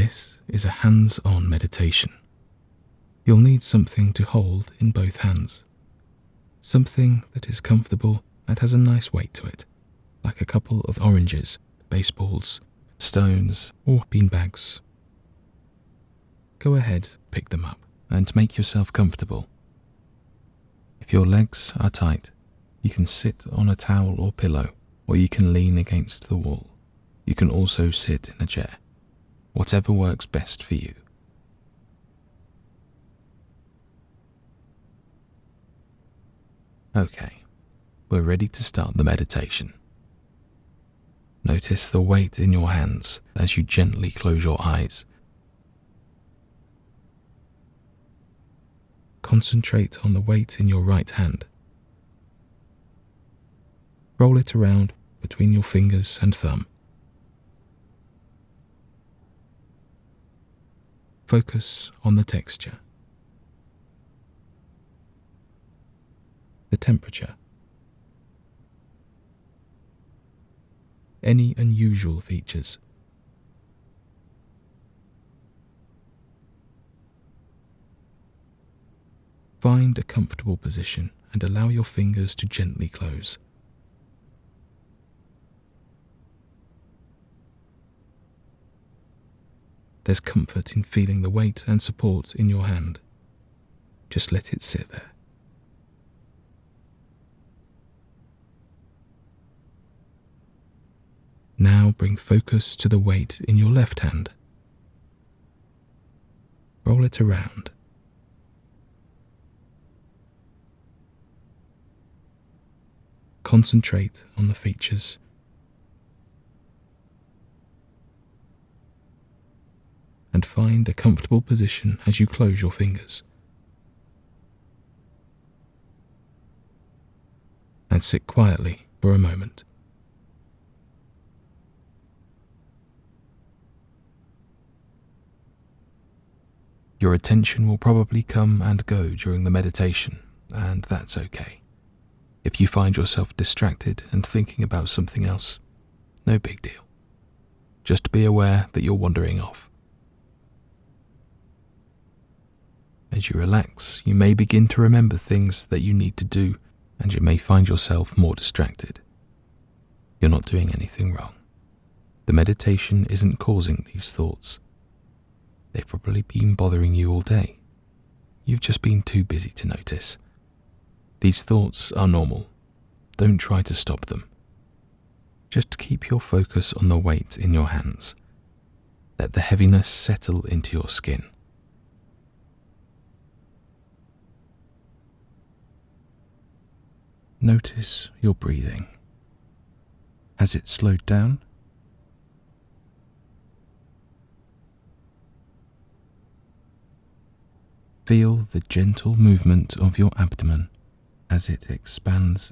This is a hands-on meditation. You'll need something to hold in both hands. Something that is comfortable and has a nice weight to it, like a couple of oranges, baseballs, stones, or beanbags. Go ahead, pick them up, and make yourself comfortable. If your legs are tight, you can sit on a towel or pillow, or you can lean against the wall. You can also sit in a chair. Whatever works best for you. Okay, we're ready to start the meditation. Notice the weight in your hands as you gently close your eyes. Concentrate on the weight in your right hand. Roll it around between your fingers and thumb. Focus on the texture, the temperature, any unusual features. Find a comfortable position and allow your fingers to gently close. There's comfort in feeling the weight and support in your hand. Just let it sit there. Now bring focus to the weight in your left hand. Roll it around. Concentrate on the features. And find a comfortable position as you close your fingers. And sit quietly for a moment. Your attention will probably come and go during the meditation, and that's okay. If you find yourself distracted and thinking about something else, no big deal. Just be aware that you're wandering off. As you relax, you may begin to remember things that you need to do, and you may find yourself more distracted. You're not doing anything wrong. The meditation isn't causing these thoughts. They've probably been bothering you all day. You've just been too busy to notice. These thoughts are normal. Don't try to stop them. Just keep your focus on the weight in your hands. Let the heaviness settle into your skin. Notice your breathing. Has it slowed down? Feel the gentle movement of your abdomen as it expands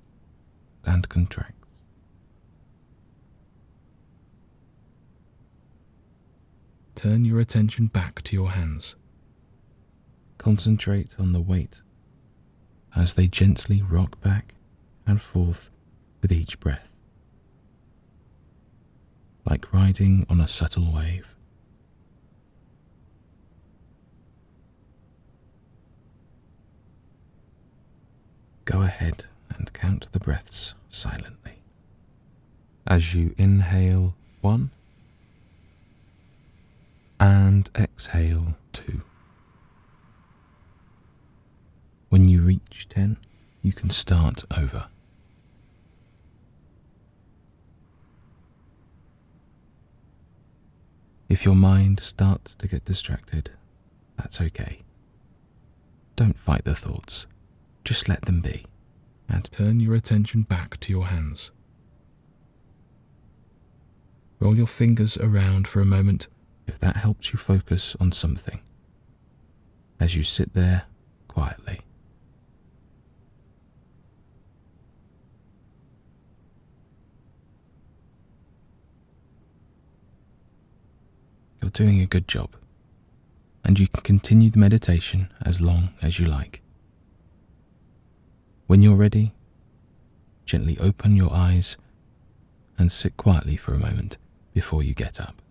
and contracts. Turn your attention back to your hands. Concentrate on the weight as they gently rock back and forth with each breath, like riding on a subtle wave. Go ahead and count the breaths silently. As you inhale 1 and exhale 2. When you reach 10, you can start over. If your mind starts to get distracted, that's okay. Don't fight the thoughts. Just let them be, and turn your attention back to your hands. Roll your fingers around for a moment if that helps you focus on something, as you sit there quietly. You're doing a good job, and you can continue the meditation as long as you like. When you're ready, gently open your eyes and sit quietly for a moment before you get up.